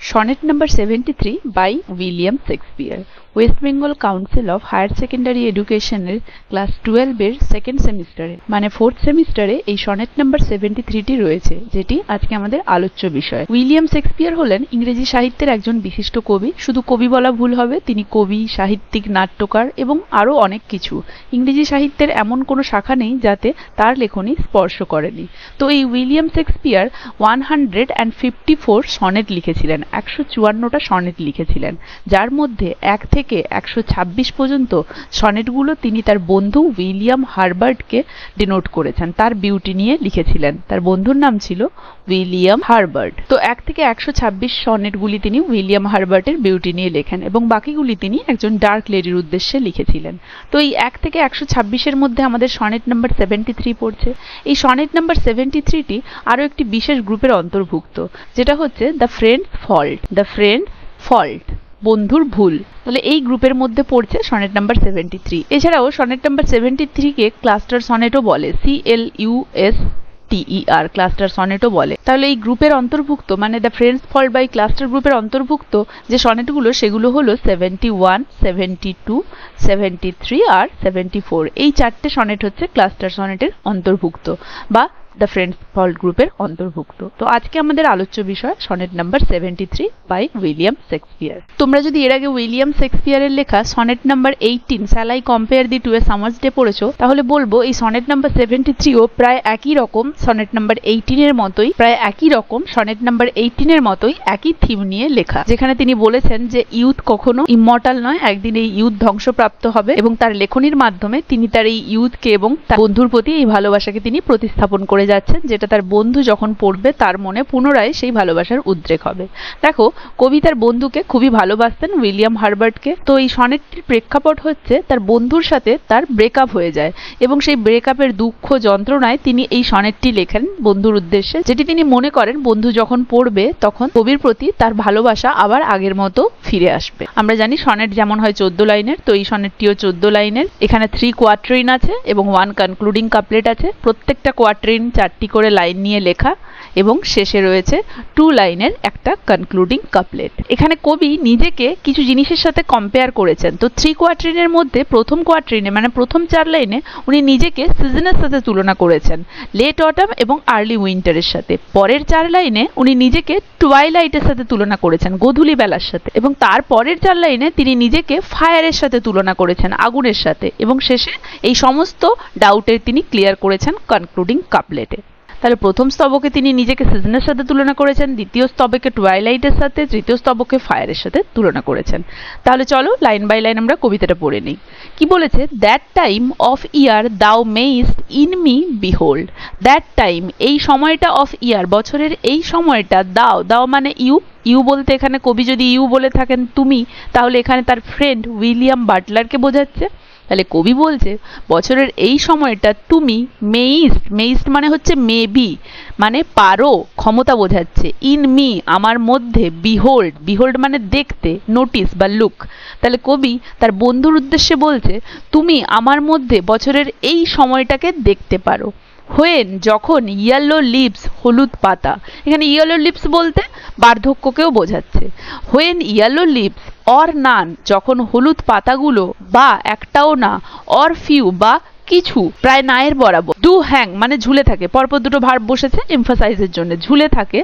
Sonnet number 73 by William Shakespeare. West Bengal Council of Higher Secondary এডুকেশনের class 12 এর second সেমিস্টারে মানে fourth সেমিস্টারে এই সনেট নাম্বার 73টি রয়েছে, যেটি আজকে আমাদের আলোচ্য বিষয়। উইলিয়াম শেক্সপিয়ার হলেন ইংরেজি সাহিত্যের একজন বিশিষ্ট কবি। শুধু কবি বলা ভুল হবে, তিনি কবি, সাহিত্যিক, নাট্যকার এবং আরও অনেক কিছু। ইংরেজি সাহিত্যের এমন কোনো শাখা নেই যাতে তার লেখনী স্পর্শ করেনি। তো এই উইলিয়াম শেক্সপিয়ার 154 সনেট লিখেছিলেন, 154টা সনেট লিখেছিলেন, যার মধ্যে 1 থেকে 126 পর্যন্ত সনেটগুলো তিনি তার বন্ধু উইলিয়াম হারবার্টকে ডিনোট করেছেন। তার বিউটি নিয়ে লিখেছিলেন। তার বন্ধুর নাম ছিল উইলিয়াম হারবার্ট। তো 1 থেকে 126 সনেটগুলি তিনি উইলিয়াম হারবার্টের বিউটি নিয়ে লেখেন এবং বাকিগুলি তিনি একজন ডার্ক লেডির উদ্দেশ্যে লিখেছিলেন। তো এই 1 থেকে 126-এর মধ্যে আমাদের সনেট নাম্বার 73 পড়ছে। এই সনেট নাম্বার 73টি আরও একটি বিশেষ গ্রুপের অন্তর্ভুক্ত, যেটা হচ্ছে the friends fault. The friends fault, বন্ধুর ভুল। তাহলে এই গ্রুপের মধ্যে পড়ছে সনেট নাম্বার 73। এছাড়াও সনেট নাম্বার 73কে ক্লাস্টার সনেটও বলে, CLUSTER, ক্লাস্টার সনেটও বলে। তাহলে এই গ্রুপের অন্তর্ভুক্ত মানে the friends fault by cluster গ্রুপের অন্তর্ভুক্ত যে সনেটগুলো, সেগুলো হলো 71, 72, 73 আর 74। এই 4টে সনেট হচ্ছে ক্লাস্টার সনেটের অন্তর্ভুক্ত বা দ্য ফ্রেন্ডস ফল্ট গ্রুপের অন্তর্ভুক্ত। তো আজকে আমাদের আলোচ্য বিষয় sonnet number 73 by William Shakespeare. তোমরা যদি এর আগে উইলিয়াম শেক্সপিয়ারের লেখা sonnet number 18 shall I compare thee to a summer's day পড়েছো, তাহলে বলবো এই সনেট নাম্বার 73ও প্রায় একই রকম সনেট নাম্বার 18-এর মতোই, প্রায় একই রকম সনেট নাম্বার 18-এর মতোই একই থিম নিয়ে লেখা, যেখানে তিনি বলেছেন যে ইউথ কখনো ইমমর্টাল নয়, একদিন এই ইউথ ধ্বংসপ্রাপ্ত হবে এবং তার লেখনীর মাধ্যমে তিনি তার এই ইউথকে এবং তার বন্ধুর প্রতি এই ভালোবাসাকে তিনি প্রতিস্থাপন করে যাচ্ছেন, যেটা তার বন্ধু যখন পড়বে তার মনে পুনরায় সেই ভালোবাসার উদ্রেক হবে। দেখো, কবি তার বন্ধুকে খুবই ভালোবাসতেন, উইলিয়াম হারবার্টকে। তো এই সনেটটির প্রেক্ষাপট হচ্ছে তার বন্ধুর সাথে তার ব্রেকআপ হয়ে যায় এবং সেই ব্রেকআপের দুঃখ যন্ত্রণায় তিনি এই সনেটটি লেখেন বন্ধুর উদ্দেশ্যে, যেটি তিনি মনে করেন বন্ধু যখন পড়বে তখন কবির প্রতি তার ভালোবাসা আবার আগের মতো ফিরে আসবে। আমরা জানি সনেট যেমন হয় 14 লাইনের, তো এই সনেটটিও 14 লাইনের। এখানে 3 কোয়াট্রেইন আছে এবং 1 কনক্লুডিং কাপলেট আছে। প্রত্যেকটা কোয়াট্রেইন 4টি করে লাইন নিয়ে লেখা এবং শেষে রয়েছে 2 লাইনের একটা কনক্লুডিং কাপলেট। এখানে কবি নিজেকে কিছু জিনিসের সাথে কম্পেয়ার করেছেন। তো 3 কোয়াট্রেইনের মধ্যে প্রথম কোয়াট্রেইনে মানে প্রথম 4 লাইনে উনি নিজেকে সিজনের সাথে তুলনা করেছেন, লেট অটাম এবং আর্লি উইন্টারের সাথে। পরের 4 লাইনে উনি নিজেকে টুয়াইলাইটের সাথে তুলনা করেছেন, গোধূলি বেলার সাথে। এবং তার পরের 4 লাইনে তিনি নিজেকে ফায়ারের সাথে তুলনা করেছেন, আগুনের সাথে। এবং শেষে এই সমস্ত ডাউটের তিনি ক্লিয়ার করেছেন কনক্লুডিং কাপলেটে। তাহলে প্রথম স্তবকে তিনি নিজেকে সিজনের সাথে তুলনা করেছেন, দ্বিতীয় স্তবকে টুয়াইলাইটের সাথে, তৃতীয় স্তবকে ফায়ারের সাথে তুলনা করেছেন। তাহলে চলো লাইন বাই লাইন আমরা কবিতাটা পড়ে নিই। কি বলেছে? That time of year thou mayst in me behold. That time, এই সময়টা, অফ ইয়ার, বছরের এই সময়টা, দাও, দাও মানে ইউ। ইউ বলতে এখানে কবি যদি ইউ বলে থাকেন তুমি, তাহলে এখানে তার ফ্রেন্ড উইলিয়াম বাটলারকে বোঝাচ্ছে। তাহলে কবি বলছে বছরের এই সময়টা তুমি মেইস্ট, মেইস্ট মানে হচ্ছে মেবি মানে পারো, ক্ষমতা বোঝাচ্ছে। ইন মি, আমার মধ্যে, বিহোল্ড, বিহোল্ড মানে দেখতে, নোটিস বা লুক। তাহলে কবি তার বন্ধুর উদ্দেশ্যে বলছে তুমি আমার মধ্যে বছরের এই সময়টাকে দেখতে পারো। হোয়েন, যখন, ইয়েলো লিভস, হলুদ পাতা। এখানে ইয়েলো লিভস বলতে বার্ধক্যকেও বোঝাচ্ছে। When yellow leaves or none, যখন হলুদ পাতাগুলো, বা একটাও না, অর ফিউ বা কিছু, প্রায় না এর বরাবর। ডু হ্যাং মানে ঝুলে থাকে, পরপর দুটো ভার্ব বসেছে এমফাসাইজের জন্য, ঝুলে থাকে।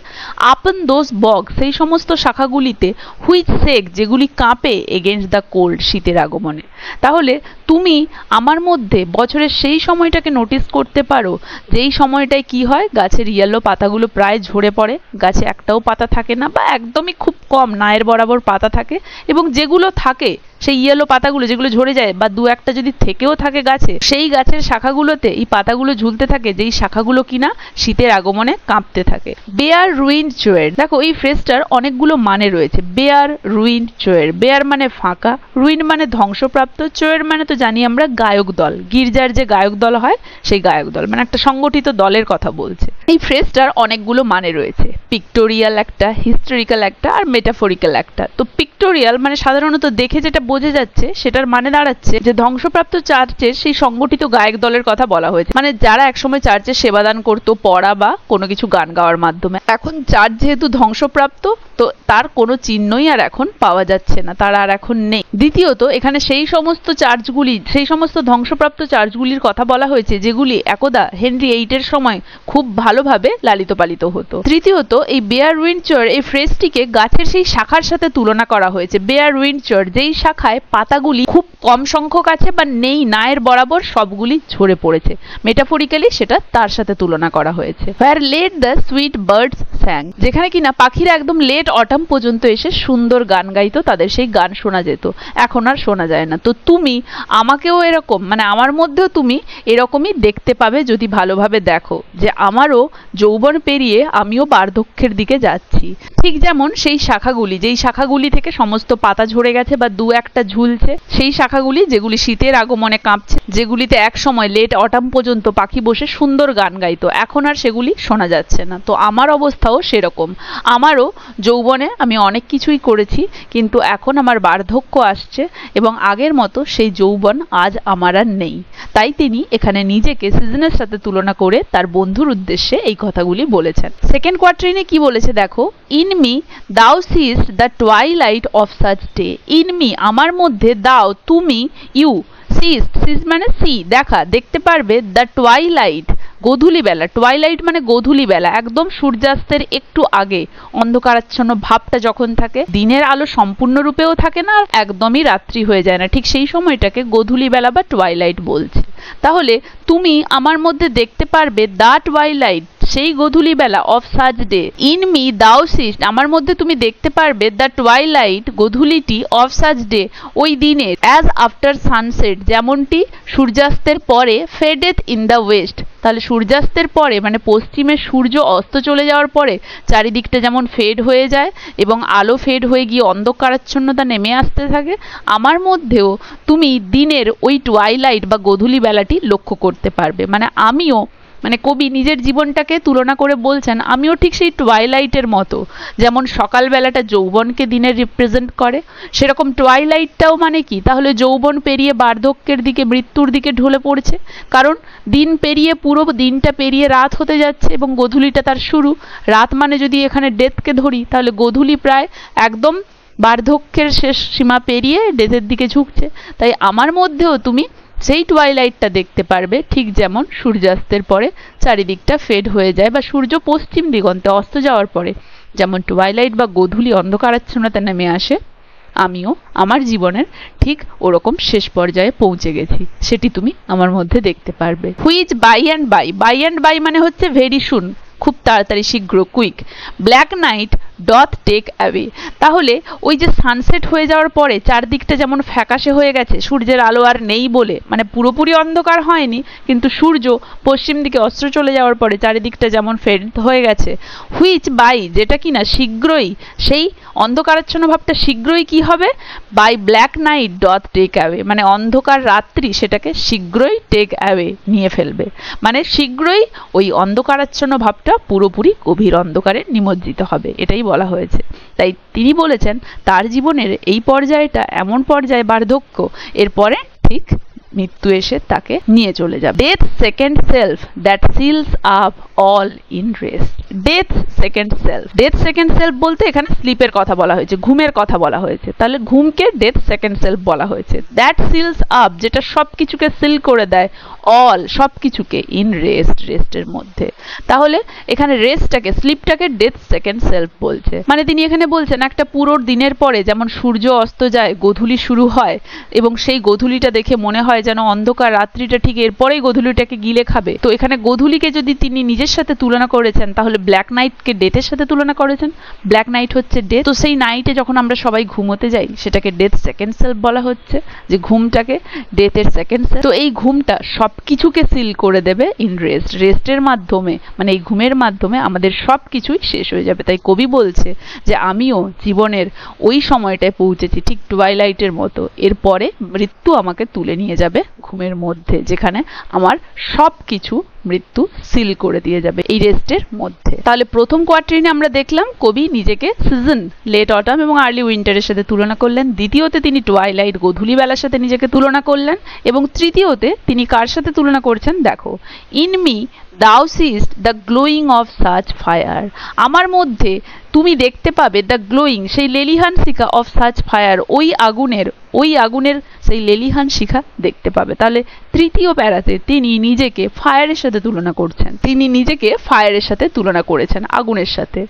আপন দোজ বগ, সেই সমস্ত শাখাগুলিতে, হুইচ সেক, যেগুলি কাঁপে, এগেইনস্ট দ্য কোল্ড, শীতের আগমনে। তাহলে তুমি আমার মধ্যে বছরের সেই সময়টাকে নোটিস করতে পারো যেই সময়টায় কি হয়, গাছের ইয়েলো পাতাগুলো প্রায় ঝরে পড়ে, গাছে একটাও পাতা থাকে না বা একদমই খুব কম নায়ের বরাবর পাতা থাকে, এবং যেগুলো থাকে সেই ইয়েলো পাতাগুলো যেগুলো ঝরে যায় বা 2-1টা যদি থেকেও থাকে গাছে, সেই গাছের শাখাগুলোতে এই পাতাগুলো ঝুলতে থাকে, যেই শাখাগুলো কিনা শীতের আগমনে কাঁপতে থাকে। বেয়ার রুইন্ড চোয়ের, দেখো এই ফ্রেজটার অনেকগুলো মানে রয়েছে। বেয়ার রুইন্ড চোয়ের, বেয়ার মানে ফাঁকা, রুইন্ড মানে ধ্বংসপ্রাপ্ত, চোয়ের মানে তো জানি আমরা গায়ক দল, গির্জার যে গায়ক দল হয় সেই গায়ক দল, মানে একটা সংগঠিত দলের কথা বলছে। এই ফ্রেজটার অনেকগুলো মানে রয়েছে, পিক্টোরিয়াল একটা, হিস্টোরিক্যাল একটা আর মেটাফরিক্যাল একটা। তো পিক্টোরিয়াল মানে সাধারণত দেখে যেটা বোঝা যাচ্ছে সেটার মানে দাঁড়াচ্ছে যে ধ্বংসপ্রাপ্ত চার্চের সেই সংগঠিত গায়ক দলের কথা বলা হয়েছে, মানে যারা একসময় চার্চে সেবাদান করতো পড়া বা কোনো কিছু গান গাওয়ার মাধ্যমে। এখন চার্চ যেহেতু ধ্বংসপ্রাপ্ত, তো তার কোনো চিহ্নই আর এখন পাওয়া যাচ্ছে না, তারা আর এখন নেই। দ্বিতীয়ত এখানে সেই সমস্ত চার্চগুলি, সেই সমস্ত ধ্বংসপ্রাপ্ত চার্চগুলির কথা বলা হয়েছে যেগুলি একদা হেনরি এইটের সময় খুব ভালোভাবে লালিত পালিত হতো। তৃতীয়ত এই বেয়ার উইন্ডচর এই ফ্রেজটিকে গাছের সেই শাখার সাথে তুলনা করা হয়েছে। বেয়ার উইন্ডচর যেই শাখায় পাতাগুলি খুব কম সংখ্যক আছে বা নেই, নায়ের বরাবর সবগুলি ঝরে পড়েছে, মেটাফরিক্যালি সেটা তার সাথে তুলনা করা হয়েছে। Where late the sweet birds sang, যেখানে কিনা পাখিরা একদম লেট অটাম পর্যন্ত এসে সুন্দর গান গাইতো, তাদের সেই গান শোনা যেত, এখন আর শোনা যায় না। তো তুমি আমাকেও এরকম, মানে আমার মধ্যেও তুমি এরকমই দেখতে পাবে যদি ভালোভাবে দেখো, যে আমারও যৌবন পেরিয়ে আমিও বার্ধক্যের দিকে যাচ্ছি। ঠিক যেমন সেই শাখাগুলি, যেই শাখাগুলি থেকে সমস্ত পাতা ঝরে গেছে বা দু একটা ঝুলছে, সেই শাখাগুলি যেগুলি শীতের আগমনে কাঁপছে, যেগুলিতে এক সময় লেট অটাম পর্যন্ত পাখি বসে সুন্দর গান গাইতো, এখন আর সেগুলি শোনা যাচ্ছে না। তো আমার অবস্থাও সেরকম, আমারও যৌবনে আমি অনেক কিছুই করেছি, কিন্তু এখন আমার বার্ধক্য আসছে এবং আগের মতো সেই যৌবন আজ আমার আর নেই। তাই তিনি এখানে নিজেকে সিজনের সাথে তুলনা করে তার বন্ধুর উদ্দেশ্যে এই কথাগুলি বলেছেন। সেকেন্ড কোয়াট্রেইনে কি বলেছে দেখো, in me thou seest the twilight of such day. In me আমার মধ্যে, দাও তুমি, ইউ সিস্ট, সিস্ট মানে সি দেখা, দেখতে পারবে, দ্য টুয়াইলাইট গোধূলি বেলা, টুয়াইলাইট মানে গোধূলি বেলা, একদম সূর্যাস্তের একটু আগে অন্ধকারাচ্ছন্ন ভাবটা যখন থাকে, দিনের আলো সম্পূর্ণরূপেও থাকে না আর একদমই রাত্রি হয়ে যায় না, ঠিক সেই সময়টাকে গোধূলি বেলা বা টুয়াইলাইট বলছে। তাহলে তুমি আমার মধ্যে দেখতে পারবে দ্য টুয়াইলাইট, সেই গোধূলি বেলা, of such day. In me thou seest আমার মধ্যে তুমি দেখতে পারবে দ্য টুয়াইলাইট গোধূলিটি, অফ সাচ ডে ওই দিনের, অ্যাজ আফটার সানসেট যেমনটি সূর্যাস্তের পরে, ফেডেথ ইন দ্য ওয়েস্ট তাহলে সূর্যাস্তের পরে মানে পশ্চিমে সূর্য অস্ত চলে যাওয়ার পরে চারিদিকটা যেমন ফেড হয়ে যায় এবং আলো ফেড হয়ে গিয়ে অন্ধকারাচ্ছন্নতা নেমে আসতে থাকে, আমার মধ্যেও তুমি দিনের ওই টুয়াইলাইট বা গোধূলি বেলাটি লক্ষ্য করতে পারবে। মানে আমিও, মানে কবি নিজের জীবনটাকে তুলনা করে বলছেন আমিও ঠিক সেই টুয়াইলাইটের মতো, যেমন সকালবেলাটা যৌবনকে দিনে রিপ্রেজেন্ট করে, সেরকম টুয়াইলাইটটাও মানে কি, তাহলে যৌবন পেরিয়ে বার্ধক্যের দিকে, মৃত্যুর দিকে ঢলে পড়ছে, কারণ দিন পেরিয়ে পুরো দিনটা পেরিয়ে রাত হতে যাচ্ছে এবং গোধূলিটা তার শুরু। রাত মানে যদি এখানে ডেথকে ধরি, তাহলে গোধূলি প্রায় একদম বার্ধক্যের শেষ সীমা পেরিয়ে ডেথের দিকে ঝুঁকছে। তাই আমার মধ্যেও তুমি সেই টুয়াইলাইটটা দেখতে পারবে, ঠিক যেমন সূর্যাস্তের পরে চারিদিকটা ফেড হয়ে যায় বা সূর্য পশ্চিম দিগন্তে অস্ত যাওয়ার পরে যেমন টুয়াইলাইট বা গোধূলি অন্ধকারাচ্ছন্নতা নেমে আসে, আমিও আমার জীবনের ঠিক ওরকম শেষ পর্যায়ে পৌঁছে গেছি, সেটি তুমি আমার মধ্যে দেখতে পারবে। Which by and by, by and by মানে হচ্ছে ভেরি সুন, খুব তাড়াতাড়ি, শীঘ্র, quick. Black night doth take away, তাহলে ওই যে সানসেট হয়ে যাওয়ার পরে চারদিকটা যেমন ফ্যাকাশে হয়ে গেছে, সূর্যের আলো আর নেই বলে, মানে পুরোপুরি অন্ধকার হয়নি কিন্তু সূর্য পশ্চিম দিকে অস্ত চলে যাওয়ার পরে চারিদিকটা যেমন ফেড হয়ে গেছে। হুইচ বাই যেটা কিনা শীঘ্রই, সেই অন্ধকারাচ্ছন্ন ভাবটা শীঘ্রই কি হবে, by black night doth take away মানে অন্ধকার রাত্রি সেটাকে শীঘ্রই টেক অ্যাওয়ে নিয়ে ফেলবে, মানে শীঘ্রই ওই অন্ধকারাচ্ছন্ন ভাবটা পুরোপুরি গভীর অন্ধকারে নিমজ্জিত হবে, এটাই বলা হয়েছে। তাই তিনি বলেছেন তার জীবনের এই পর্যায়টা এমন পর্যায়ে বার্ধক্য, এরপরে ঠিক মৃত্যু এসে তাকে নিয়ে চলে যাবে। Death second self that seals up all in rest. Death second self, death second self বলতে এখানে স্লিপের কথা বলা হয়েছে, ঘুমের কথা বলা হয়েছে, তাহলে ঘুমকে ডেথ সেকেন্ড সেলফ বলা হয়েছে। দ্যাট সিলস আপ যেটা সবকিছুকে সিল করে দেয়, অল সবকিছুকে, ইন রেস্ট রেস্টের মধ্যে। তাহলে এখানে রেস্টটাকে, স্লিপটাকে ডেথ সেকেন্ড সেলফ বলছে, মানে তিনি এখানে বলছেন একটা পুরো দিনের পরে যেমন সূর্য অস্ত যায়, গোধূলি শুরু হয় এবং সেই গোধূলিটা দেখে মনে হয় যেন অন্ধকার রাত্রিটা ঠিক এরপরেই গোধূলিটাকে গিলে খাবে। তো এখানে গোধূলিকে যদি তিনি নিজের সাথে তুলনা করেছেন, তাহলে ব্ল্যাক নাইটকে ডেথের সাথে তুলনা করেছেন। ব্ল্যাক নাইট হচ্ছে ডেথ, তো সেই নাইটে যখন আমরা সবাই ঘুমোতে যাই সেটাকে ডেথ সেকেন্ড সেলফ বলা হচ্ছে, যে ঘুমটাকে ডেথের সেকেন্ড সেলফ। তো এই ঘুমটা সবকিছুকে সিল করে দেবে ইন রেস্ট, রেস্টের মাধ্যমে, মানে এই ঘুমের মাধ্যমে আমাদের সবকিছুই শেষ হয়ে যাবে। তাই কবি বলছে যে আমিও জীবনের ওই সময়টায় পৌঁছেছি ঠিক টুয়াইলাইটের মতো, এরপরে মৃত্যু আমাকে তুলে নিয়ে যাবে যাবে ঘুমের মধ্যে, যেখানে আমার সবকিছু মৃত্যু সিল করে দিয়ে যাবে এই রেস্টের মধ্যে। তাহলে প্রথম কোয়াট্রিনে আমরা দেখলাম কবি নিজেকে সিজন, লেট অটাম এবং আর্লি উইন্টারের সাথে তুলনা করলেন। দ্বিতীয়তে তিনি টুয়াইলাইট, গোধূলি বেলার সাথে নিজেকে তুলনা করলেন। এবং তৃতীয়তে তিনি কার সাথে তুলনা করছেন দেখো, in me thou seest the glowing of such fire, আমার মধ্যে তুমি দেখতে পাবে দ্য গ্লোয়িং, সেই লেলিহান শিখা, অফ সাচ ফায়ার, ওই আগুনের সেই লেলিহান শিখা দেখতে পাবে। তাহলে তৃতীয় প্যারাতে তিনি নিজেকে ফায়ারের সাথে তুলনা করছেন, আগুনের সাথে।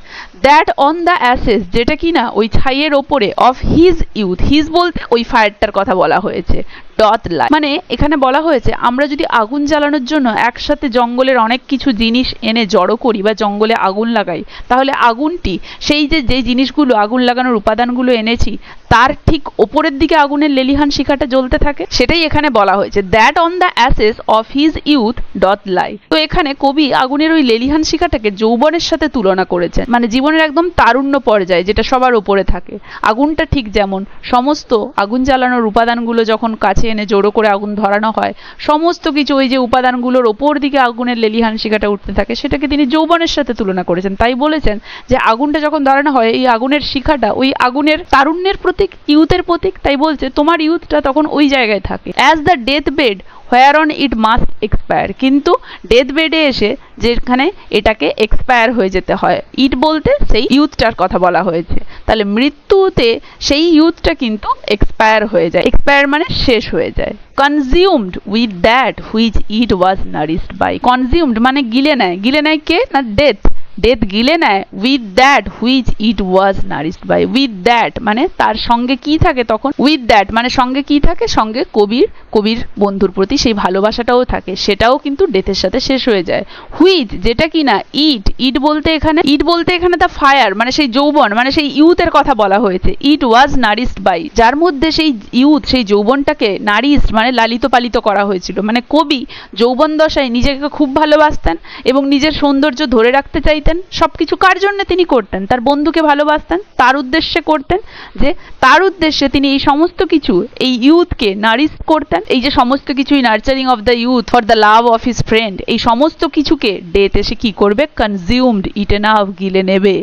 দ্যাট অন দ্য অ্যাসেস, যেটা কিনা ওই ছাইয়ের ওপরে, অফ হিজ ইউথ, হিজ বলতে ওই ফায়ারটার কথা বলা হয়েছে, ডথ লাই, মানে এখানে বলা হয়েছে আমরা যদি আগুন জ্বালানোর জন্য একসাথে জঙ্গলের অনেক কিছু জিনিস এনে জড়ো করি বা জঙ্গলে আগুন লাগাই, তাহলে আগুনটি সেই যে জিনিসগুলো আগুন লাগানোর উপাদানগুলো এনেছি তার ঠিক ওপরের দিকে আগুনের লেলিহান শিখাটা জ্বলতে থাকে, সেটাই এখানে বলা হয়েছে। That on the ashes of his youth doth lie. তো এখানে কবি আগুনের ওই লেলিহান শিখাটাকে যৌবনের সাথে তুলনা করেছেন, মানে জীবনের একদম তারুণ্য পর্যায়ে যেটা সবার ওপরে থাকে। আগুনটা ঠিক যেমন সমস্ত আগুন জ্বালানোর উপাদানগুলো যখন কাছে এনে জড়ো করে আগুন ধরানো হয়, সমস্ত কিছু ওই যে উপাদানগুলোর ওপর দিকে আগুনের লেলিহান শিখাটা উঠতে থাকে, সেটাকে তিনি যৌবনের সাথে তুলনা করেছেন। তাই বলেছেন যে আগুনটা যখন ধরানো হয়, এই আগুনের শিখাটা ওই আগুনের তারুণ্যের প্রতীক, ইউথের প্রতীক। তাই বলছে তোমার ইউথটা তখন ওই জায়গায় থাকে। As the death bed where on it must expire, কিন্তু ডেথ বেডে এসে যেখানে এটাকে এক্সপায়ার হয়ে যেতে হয়, ইট বলতে সেই ইউথটার কথা বলা হয়েছে। তাহলে মৃত্যুতে সেই ইউথটা কিন্তু এক্সপায়ার হয়ে যায়, এক্সপায়ার মানে শেষ হয়ে যায়। Consumed with that which it was nourished by, consumed মানে গিলে নেয় কে না ডেথ, ডেথ গিলে নেয় with that which it was nourished by, with that মানে তার সঙ্গে কি থাকে তখন, উইথ দ্যাট মানে সঙ্গে কি থাকে, সঙ্গে কবির বন্ধুর প্রতি সেই ভালোবাসাটাও থাকে, সেটাও কিন্তু ডেথের সাথে শেষ হয়ে যায়। হুইচ যেটা কি না ইট বলতে এখানে দ্য ফায়ার মানে সেই যৌবন, মানে সেই ইউথের কথা বলা হয়েছে। ইট ওয়াজ নারিশড বাই, যার মধ্যে সেই ইউথ, সেই যৌবনটাকে নারিশড মানে লালিত পালিত করা হয়েছিল। মানে কবি যৌবন দশায় নিজেকে খুব ভালোবাসতেন এবং নিজের সৌন্দর্য ধরে রাখতে চাইতেন। সবকিছু কার জন্য তিনি করতেন, তার বন্ধুকে ভালোবাসতেন, তার উদ্দেশ্যে করতেন, যে তার উদ্দেশ্যে তিনি এই সমস্ত কিছু এই ইউথকে নারিশ করতেন। এই যে সমস্ত কিছুই nurturing of the youth for the love of his friend, এই সমস্ত কিছুকে ডেথ এসে কি করবে, কনজিউমড, ইটেন আপ, গিলে নেবে,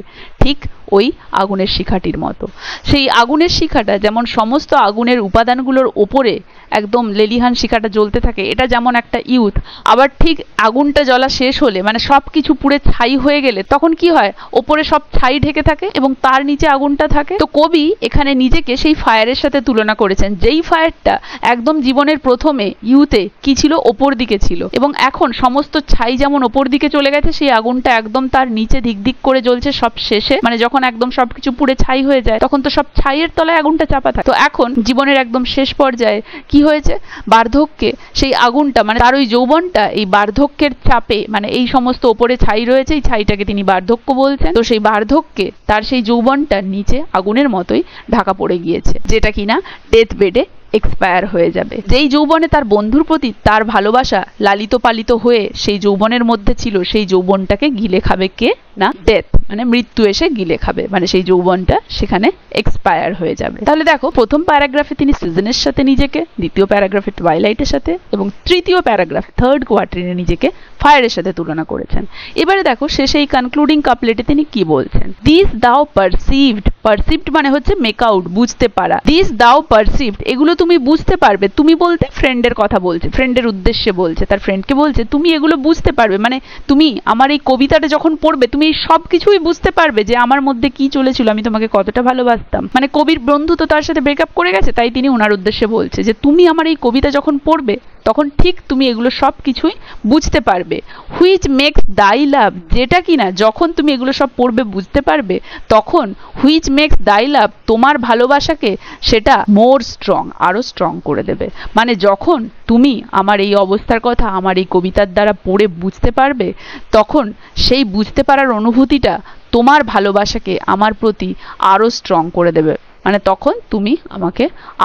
ঠিক ওই আগুনের শিখাটির মতো। সেই আগুনের শিখাটা যেমন সমস্ত আগুনের উপাদানগুলোর ওপরে একদম লেলিহান শিখাটা জ্বলতে থাকে, এটা যেমন একটা ইউথ, আবার ঠিক আগুনটা জ্বলা শেষ হলে মানে সব কিছু পুড়ে ছাই হয়ে গেলে তখন কি হয়, ওপরে সব ছাই ঢেকে থাকে এবং তার নিচে আগুনটা থাকে। তো কবি এখানে নিজেকে সেই ফায়ারের সাথে তুলনা করেছেন, যেই ফায়ারটা একদম জীবনের প্রথমে ইউথে কি ছিল, ওপর দিকে ছিল, এবং এখন সমস্ত ছাই যেমন ওপর দিকে চলে গেছে, সেই আগুনটা একদম তার নিচে দিক দিক করে জ্বলছে সব শেষে, মানে যখন একদম সবকিছু পুড়ে ছাই হয়ে যায় তখন তো সব ছাইয়ের তলায় আগুনটা চাপা থাকে। তো এখন জীবনের একদম শেষ পর্যায়ে কি হয়েছে, বার্ধক্যে সেই আগুনটা মানে তার ওই যৌবনটা এই বার্ধক্যের চাপে, মানে এই সমস্ত ওপরে ছাই রয়েছে, এই ছাইটাকে তিনি বার্ধক্য বলছেন। তো সেই বার্ধক্যে তার সেই যৌবনটার নিচে আগুনের মতোই ঢাকা পড়ে গিয়েছে, যেটা কিনা ডেথ বেডে এক্সপায়ার হয়ে যাবে। যেই যৌবনে তার বন্ধুর প্রতি তার ভালোবাসা লালিত পালিত হয়ে সেই যৌবনের মধ্যে ছিল, সেই যৌবনটাকে গিলে খাবে কে না ডেথ, মানে মৃত্যু এসে গিলে খাবে, মানে সেই যৌবনটা সেখানে এক্সপায়ার হয়ে যাবে। তাহলে দেখো প্রথম প্যারাগ্রাফে তিনি সিজনের সাথে নিজেকে, দ্বিতীয় প্যারাগ্রাফে টুয়াইলাইটের সাথে এবং তৃতীয় প্যারাগ্রাফে থার্ড কোয়ার্টারিনে নিজেকে ফায়ারের সাথে তুলনা করেছেন। এবারে দেখো শেষে এই কনক্লুডিং কাপলেটে তিনি কি বলছেন, দিস দাও পারসিভড, পারসিভড মানে হচ্ছে মেক আউট, বুঝতে পারা, দিস দাও পারসিভড এগুলো তুমি বুঝতে পারবে, তুমি বলতে ফ্রেন্ডের কথা বলছে, ফ্রেন্ডের উদ্দেশ্যে বলছে, তার ফ্রেন্ডকে বলছে তুমি এগুলো বুঝতে পারবে, মানে তুমি আমার এই কবিতাটা যখন পড়বে তুমি সব কিছুই বুঝতে পারবে যে আমার মধ্যে কি চলেছিল, আমি তোমাকে কতটা ভালোবাসতাম। মানে কবির বন্ধু তো তার সাথে ব্রেকআপ করে গেছে, তাই তিনি ওনার উদ্দেশ্যে বলছে যে তুমি আমার এই কবিতা যখন পড়বে তখন ঠিক তুমি এগুলো সব কিছুই বুঝতে পারবে। হুইচ মেক্স দাই লাভ, যেটা কিনা যখন তুমি এগুলো সব পড়বে বুঝতে পারবে তখন হুইচ মেক্স দাই লাভ তোমার ভালোবাসাকে সেটা মোর স্ট্রং, আরো স্ট্রং করে দেবে। মানে যখন তুমি আমার এই অবস্থার কথা আমার এই কবিতার দ্বারা পড়ে বুঝতে পারবে তখন সেই বুঝতে পারার অনুভূতিটা তোমার ভালোবাসাকে আমার প্রতি আরো স্ট্রং করে দেবে, মানে তখন তুমি আমাকে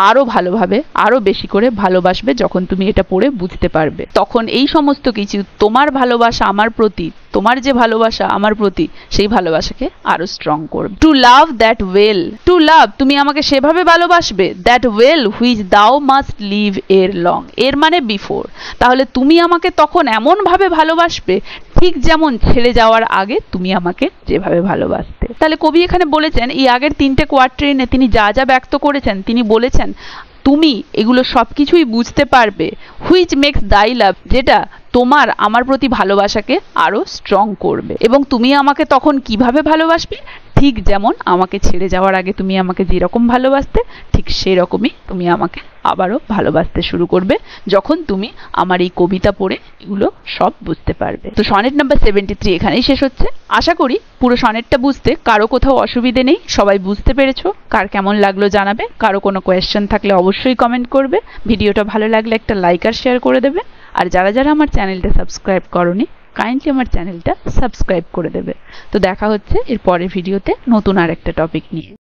আরো ভালোভাবে আরো বেশি করে ভালোবাসবে, যখন তুমি এটা পড়ে বুঝতে পারবে। তখন এই সমস্ত কিছু, তোমার ভালোবাসা আমার প্রতি, তোমার যে ভালোবাসা আমার প্রতি, সেই ভালোবাসাকে আরো স্ট্রং করবে। To love that well, to love, তুমি আমাকে সেভাবে ভালোবাসবে, that well which thou must leave ere long, এর মানে বিফোর। তাহলে তুমি আমাকে তখন এমন ভাবে ভালোবাসবে ঠিক যেমন ছেড়ে যাওয়ার আগে তুমি আমাকে যেভাবে ভালোবাসতে। তাহলে কবি এখানে বলেছেন, এই আগের 3টে কোয়াট্রেনে তিনি যা যা ব্যক্ত করেছেন, তিনি বলেছেন তুমি এগুলো সবকিছুই বুঝতে পারবে, হুইচ মেক্স দাই লাভ, যেটা তোমার আমার প্রতি ভালোবাসাকে আরো স্ট্রং করবে। এবং তুমি আমাকে তখন কিভাবে ভালোবাসবে, ঠিক যেমন আমাকে ছেড়ে যাওয়ার আগে তুমি আমাকে যেরকম ভালোবাসতে, ঠিক সেরকমই তুমি আমাকে আবারও ভালোবাসতে শুরু করবে, যখন তুমি আমার এই কবিতা পড়ে এগুলো সব বুঝতে পারবে। তো সনেট নাম্বার 73 এখানেই শেষ হচ্ছে। আশা করি পুরো সনেটটা বুঝতে কারো কোথাও অসুবিধে নেই, সবাই বুঝতে পেরেছো। কার কেমন লাগলো জানাবে, কারো কোনো কোয়েশ্চেন থাকলে অবশ্যই কমেন্ট করবে। ভিডিওটা ভালো লাগলে একটা লাইক আর শেয়ার করে দেবে। আর যারা যারা আমার চ্যানেলটা সাবস্ক্রাইব করোনি, কাইন্ডলি আমার চ্যানেলটা সাবস্ক্রাইব করে দেবে। তো দেখা হচ্ছে এর পরের ভিডিওতে নতুন আর একটা টপিক নিয়ে।